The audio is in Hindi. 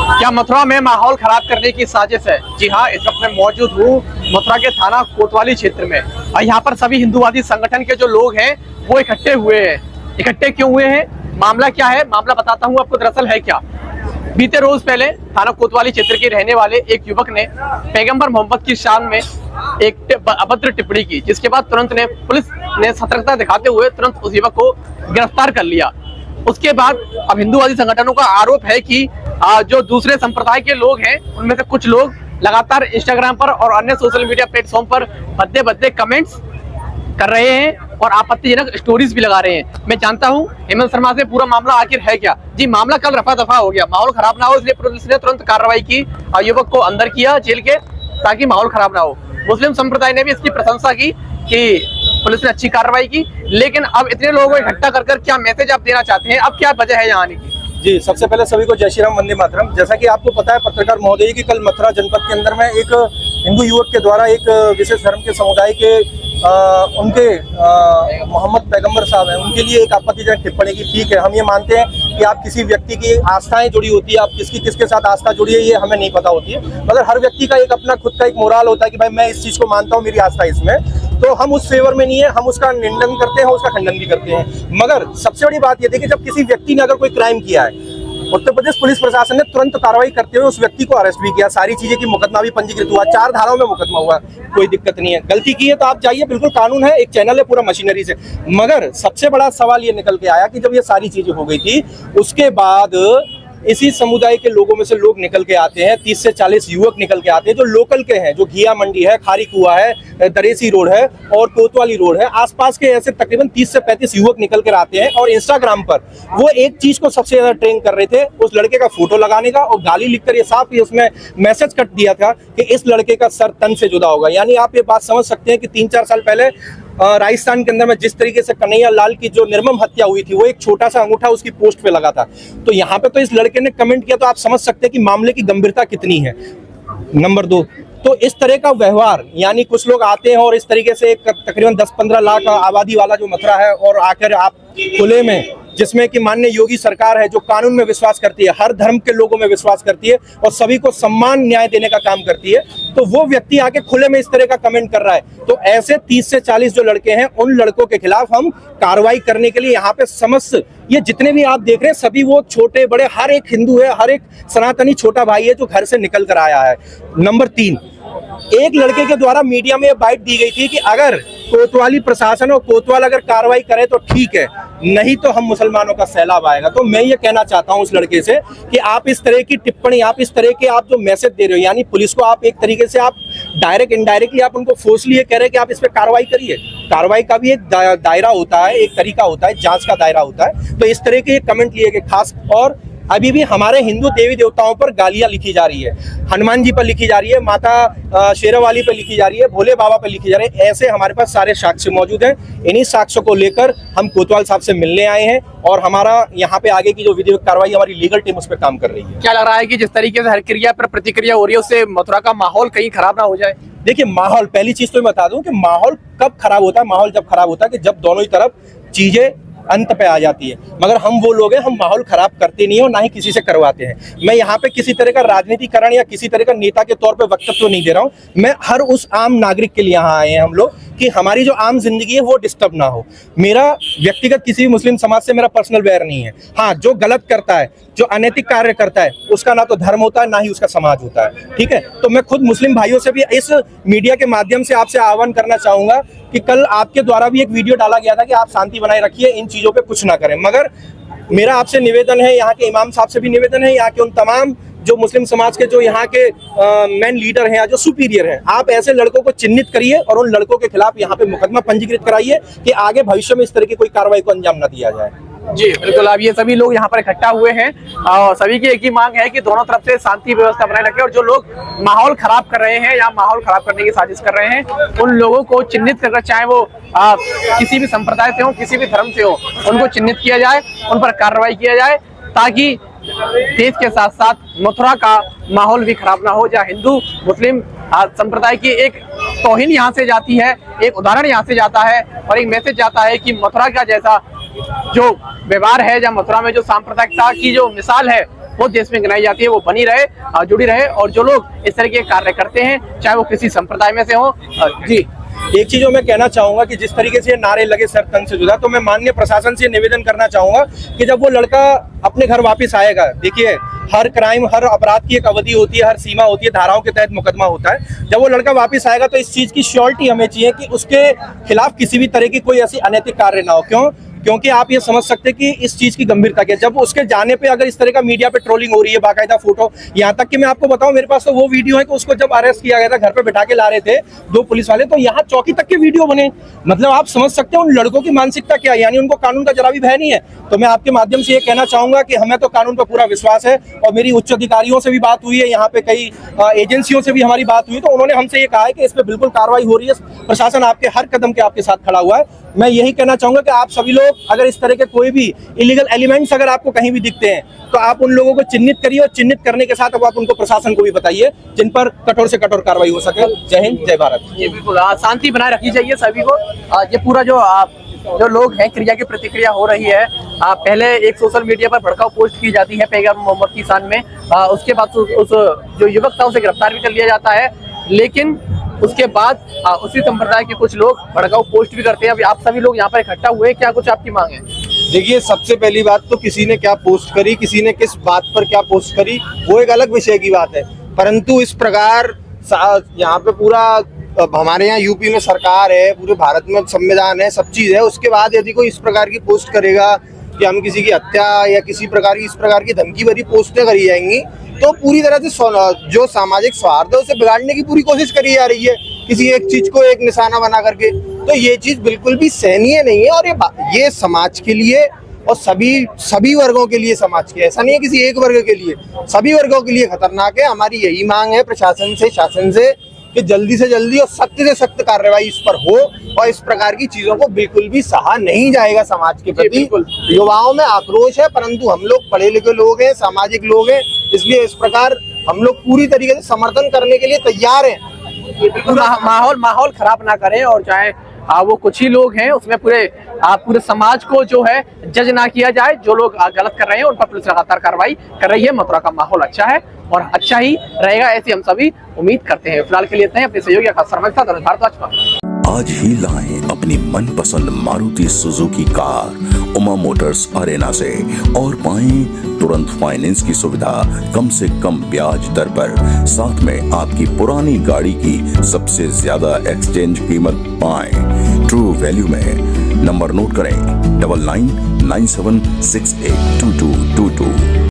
क्या मथुरा में माहौल खराब करने की साजिश है? जी हाँ, इस वक्त मैं मौजूद हूँ मथुरा के थाना कोतवाली क्षेत्र में और यहाँ पर सभी हिंदूवादी संगठन के जो लोग हैं वो इकट्ठे हुए हैं। इकट्ठे क्यों हुए हैं, मामला क्या है, मामला बताता हूँ आपको। दरअसल है क्या, बीते रोज पहले थाना कोतवाली क्षेत्र के रहने वाले एक युवक ने पैगंबर मोहम्मद की शान में एक अभद्र टिप्पणी की, जिसके बाद तुरंत ने पुलिस ने सतर्कता दिखाते हुए तुरंत उस युवक को गिरफ्तार कर लिया। उसके बाद अब हिंदूवादी संगठनों का आरोप है कि जो दूसरे संप्रदाय के लोग हैं उनमें से कुछ लोग लगातार इंस्टाग्राम पर और अन्य सोशल मीडिया प्लेटफॉर्म पर भद्दे भद्दे कमेंट्स कर रहे हैं और आपत्तिजनक स्टोरीज भी लगा रहे हैं। मैं जानता हूं हेमंत शर्मा से पूरा मामला आखिर है क्या। जी, मामला कल रफा दफा हो गया, माहौल खराब ना हो इसलिए पुलिस ने तुरंत कार्रवाई की और युवक को अंदर किया जेल के, ताकि माहौल खराब ना हो। मुस्लिम संप्रदाय ने भी इसकी प्रशंसा की कि पुलिस ने अच्छी कार्रवाई की, लेकिन अब इतने लोगों को इकट्ठा कर क्या मैसेज आप देना चाहते हैं, अब क्या वजह है यहाँ आने की? जी, सबसे पहले सभी को जय श्री राम, वंदे मातरम। जैसा कि आपको पता है पत्रकार महोदय कि कल मथुरा जनपद के अंदर में एक हिंदू युवक के द्वारा एक विशेष धर्म के समुदाय के उनके मोहम्मद पैगंबर साहब हैं, उनके लिए एक आपत्तिजनक टिप्पणी की। ठीक है, हम ये मानते हैं कि आप किसी व्यक्ति की आस्थाएं जुड़ी होती है, आप किसके साथ आस्था जुड़ी है ये हमें नहीं पता होती है, मगर हर व्यक्ति का एक अपना खुद का एक मोराल होता है कि भाई मैं इस चीज को मानता हूँ, मेरी आस्था इसमें, तो हम उस फेवर में नहीं है, हम उसका निंदन करते हैं, उसका खंडन भी करते हैं। मगर सबसे बड़ी बात यह थी कि जब किसी व्यक्ति ने अगर कोई क्राइम किया है, उत्तर प्रदेश पुलिस प्रशासन ने तुरंत कार्रवाई करते हुए उस व्यक्ति को अरेस्ट भी किया, सारी चीजें की मुकदमा भी पंजीकृत हुआ, 4 धाराओं में मुकदमा हुआ, कोई दिक्कत नहीं है। गलती की है तो आप जाइए, बिल्कुल कानून है, एक चैनल है पूरा मशीनरी से। मगर सबसे बड़ा सवाल ये निकल के आया कि जब ये सारी चीजें हो गई थी, उसके बाद इसी समुदाय के लोगों में से लोग निकल के आते हैं, 30 से 40 युवक निकल के आते हैं जो लोकल के हैं, जो घिया मंडी है, खारी कुआ है, दरेसी रोड है और कोतवाली रोड है, आसपास के ऐसे तकरीबन 30 से 35 युवक निकल कर आते हैं और इंस्टाग्राम पर वो एक चीज को सबसे ज्यादा ट्रेंड कर रहे थे, उस लड़के का फोटो लगाने का और गाली लिखकर ये साफ ही उसमें मैसेज कट दिया था कि इस लड़के का सर तन से जुदा होगा। यानी आप ये बात समझ सकते हैं कि 3-4 साल पहले राजस्थान के अंदर में जिस तरीके से कन्हैया लाल की जो निर्मम हत्या हुई थी, वो एक छोटा सा अंगूठा उसकी पोस्ट पे लगा था, तो यहाँ पे तो इस लड़के ने कमेंट किया, तो आप समझ सकते हैं कि मामले की गंभीरता कितनी है। नंबर 2, तो इस तरह का व्यवहार, यानी कुछ लोग आते हैं और इस तरीके से तकरीबन 10-15 लाख आबादी वाला जो मथुरा है और आकर आप खुले में, जिसमें कि माननीय योगी सरकार है जो कानून में विश्वास करती है, हर धर्म के लोगों में विश्वास करती है और सभी को सम्मान न्याय देने का काम करती है, तो वो व्यक्ति आके खुले में इस तरह का कमेंट कर रहा है, तो ऐसे 30 से 40 जो लड़के हैं उन लड़कों के खिलाफ हम कार्रवाई करने के लिए यहाँ पे समस्त ये जितने भी आप देख रहे हैं सभी वो छोटे बड़े, हर एक हिंदू है, हर एक सनातनी छोटा भाई है जो घर से निकल कर आया है। नंबर 3, एक लड़के के द्वारा मीडिया में बाइट दी गई थी कि अगर कोतवाली प्रशासन और कोतवाल अगर कार्रवाई करे तो ठीक है, नहीं तो हम मुसलमानों का सैलाब आएगा। तो मैं ये कहना चाहता हूं उस लड़के से कि आप इस तरह की टिप्पणी, आप इस तरह के आप जो मैसेज दे रहे हो, यानी पुलिस को आप एक तरीके से आप डायरेक्ट इनडायरेक्टली आप उनको फोर्सली ये कह रहे हैं कि आप इस पर कार्रवाई करिए। कार्रवाई का भी एक दायरा होता है, एक तरीका होता है, जांच का दायरा होता है। तो इस तरह के कमेंट लिए गए खास, और अभी भी हमारे हिंदू देवी देवताओं पर गालियां लिखी जा रही है, हनुमान जी पर लिखी जा रही है, माता शेरावाली पर लिखी जा रही है, भोले बाबा पर लिखी जा रही है। ऐसे हमारे पास सारे साक्ष्य मौजूद हैं। इन्हीं साक्ष्यों को लेकर हम कोतवाल साहब से मिलने आए हैं और हमारा यहाँ पे आगे की जो विधिवत कार्रवाई हमारी लीगल टीम उस पर काम कर रही है। क्या लग रहा है कि जिस तरीके से हर क्रिया पर प्रतिक्रिया हो रही है उससे मथुरा का माहौल कहीं खराब ना हो जाए? देखिए, माहौल, पहली चीज तो मैं बता दूं कि माहौल कब खराब होता है, माहौल जब खराब होता है कि जब दोनों ही तरफ चीजें अंत पे आ जाती है। मगर हम वो लोग हैं, हम माहौल खराब करते नहीं है और ना ही किसी से करवाते हैं। मैं यहाँ पे किसी तरह का राजनीतिकरण या किसी तरह का नेता के तौर पे वक्तव्य नहीं दे रहा हूँ। मैं हर उस आम नागरिक के लिए यहाँ आए हैं हम लोग कि हमारी जो आम जिंदगी है वो डिस्टर्ब ना हो। मेरा व्यक्तिगत किसी भी मुस्लिम समाज से मेरा पर्सनल वैर नहीं है। हाँ, जो गलत करता है, जो अनैतिक कार्य करता है, उसका ना तो धर्म होता है ना ही उसका समाज होता है, ठीक है। तो मैं खुद मुस्लिम भाइयों से भी इस मीडिया के माध्यम से आपसे आह्वान करना चाहूंगा कि कल आपके द्वारा भी एक वीडियो डाला गया था कि आप शांति बनाए रखिए, इन चीजों पे कुछ ना करें। मगर मेरा आपसे निवेदन है, यहाँ के इमाम साहब से भी निवेदन है, यहाँ के उन तमाम जो मुस्लिम समाज के जो यहाँ के मेन लीडर हैं या जो सुपीरियर हैं, आप ऐसे लड़कों को चिन्हित करिए और उन लड़कों के खिलाफ यहाँ पे मुकदमा पंजीकृत कराइए कि आगे भविष्य में इस तरह की कोई कार्रवाई को अंजाम न दिया जाए। जी बिल्कुल, अब ये सभी लोग यहाँ पर इकट्ठा हुए हैं और सभी की एक ही मांग है कि दोनों तरफ से शांति व्यवस्था बनाए रखें और जो लोग माहौल खराब कर रहे हैं या माहौल खराब करने की साजिश कर रहे हैं उन लोगों को चिन्हित कर, चाहे वो किसी भी संप्रदाय से हो, किसी भी धर्म से हो, उनको चिन्हित किया जाए, उन पर कार्रवाई किया जाए ताकि देश के साथ साथ मथुरा का माहौल भी खराब ना हो, जहाँ हिंदू मुस्लिम संप्रदाय की एक तौहीन यहाँ से जाती है, एक उदाहरण यहाँ से जाता है और एक मैसेज जाता है कि मथुरा का जैसा जो व्यवहार है या मथुरा में जो सांप्रदायिकता की जो मिसाल है वो देश में गिनाई जाती है, वो बनी रहे, जुड़ी रहे। और जो लोग इस तरह के कार्य करते हैं, चाहे वो किसी संप्रदाय में से हो। जी, एक चीज जो मैं कहना चाहूंगा कि जिस तरीके से ये नारे लगे सर तन से जुदा, तो मैं माननीय प्रशासन से निवेदन करना चाहूंगा कि जब वो लड़का अपने घर वापस आएगा, देखिए हर क्राइम, हर अपराध की एक अवधि होती है, हर सीमा होती है, धाराओं के तहत मुकदमा होता है। जब वो लड़का वापस आएगा तो इस चीज की श्योरिटी हमें चाहिए कि उसके खिलाफ किसी भी तरह की कोई ऐसी अनैतिक कार्य ना हो। क्यों? क्योंकि आप ये समझ सकते हैं कि इस चीज की गंभीरता क्या है। जब उसके जाने पे अगर इस तरह का मीडिया पे ट्रोलिंग हो रही है, बाकायदा फोटो, यहाँ तक कि मैं आपको बताऊं, मेरे पास तो वो वीडियो है कि उसको जब अरेस्ट किया गया था, घर पे बिठा के ला रहे थे 2 पुलिस वाले, तो यहाँ चौकी तक के वीडियो बने। मतलब आप समझ सकते हैं उन लड़कों की मानसिकता क्या है, यानी उनको कानून का जरा भी भय नहीं है। तो मैं आपके माध्यम से ये कहना चाहूंगा कि हमें तो कानून पर पूरा विश्वास है, और मेरी उच्च अधिकारियों से भी बात हुई है, यहाँ पे कई एजेंसियों से भी हमारी बात हुई, तो उन्होंने हमसे ये कहा है कि इस पर बिल्कुल कार्रवाई हो रही है। प्रशासन आपके हर कदम के आपके साथ खड़ा हुआ है। मैं यही कहना चाहूंगा कि आप सभी लोग अगर इस तरह के कोई भी इलीगल एलिमेंट्स अगर आपको कहीं भी दिखते हैं, तो आप उन लोगों को चिन्हित करिए, और चिन्हित करने के साथ अब आप उनको प्रशासन को भी बताइए, जिन पर कठोर से कठोर कार्रवाई हो सके। जय हिंद, जय भारत। ये बिल्कुल शांति बनाए रखनी चाहिए सभी को। ये पूरा जो लोग हैं, क्रिया की प्रतिक्रिया हो रही है। पहले एक सोशल मीडिया पर भड़काऊ पोस्ट की जाती है पैगंबर मोहम्मद की शान में, उसके बाद उस जो युवक था उसे गिरफ्तार भी कर लिया जाता है, लेकिन उसके बाद उसी संप्रदाय के कुछ लोग भड़काऊ पोस्ट भी करते हैं। अभी आप सभी लोग यहाँ पर इकट्ठा हुए, क्या कुछ आपकी मांग है? देखिए, सबसे पहली बात तो किसी ने क्या पोस्ट करी, किसी ने किस बात पर क्या पोस्ट करी, वो एक अलग विषय की बात है। परंतु इस प्रकार यहाँ पे पूरा हमारे यहाँ यूपी में सरकार है, पूरे भारत में संविधान है, सब चीज है, उसके बाद यदि कोई इस प्रकार की पोस्ट करेगा कि हम किसी की हत्या या किसी प्रकार की इस प्रकार की धमकी भरी पोस्टें करी जाएंगी, तो पूरी तरह से जो सामाजिक सौहार्द है उसे बिगाड़ने की पूरी कोशिश करी जा रही है, किसी एक चीज को एक निशाना बना करके। तो ये चीज बिल्कुल भी सहनीय नहीं है, और ये समाज के लिए और सभी वर्गों के लिए, समाज के, ऐसा नहीं है किसी एक वर्ग के लिए, सभी वर्गों के लिए खतरनाक है। हमारी यही मांग है प्रशासन से, शासन से, कि जल्दी से जल्दी और सख्त से सख्त कार्रवाई इस पर हो, और इस प्रकार की चीजों को बिल्कुल भी सहा नहीं जाएगा समाज के प्रति। युवाओं में आक्रोश है, परंतु हम लोग पढ़े लिखे लोग हैं, सामाजिक लोग हैं, इसलिए इस प्रकार हम लोग पूरी तरीके से समर्थन करने के लिए तैयार हैं। माहौल खराब ना करें, और चाहे वो कुछ ही लोग हैं, उसमें पूरे समाज को जो है जज ना किया जाए। जो लोग गलत कर रहे हैं उन पर पुलिस लगातार कार्रवाई कर रही है। मथुरा का माहौल अच्छा है और अच्छा ही रहेगा, ऐसी हम सभी उम्मीद करते हैं। फिलहाल के लिए इतना ही। अपने सहयोगी आकाश शर्मा के साथ भारद्वाज पर। आज ही लाएं अपनी मनपसंद Maruti Suzuki car Uma Motors Arena से, और पाएं तुरंत फाइनेंस की सुविधा कम से कम ब्याज दर पर। साथ में आपकी पुरानी गाड़ी की सबसे ज्यादा एक्सचेंज कीमत पाएं ट्रू वैल्यू में। नंबर नोट करें 9997682222।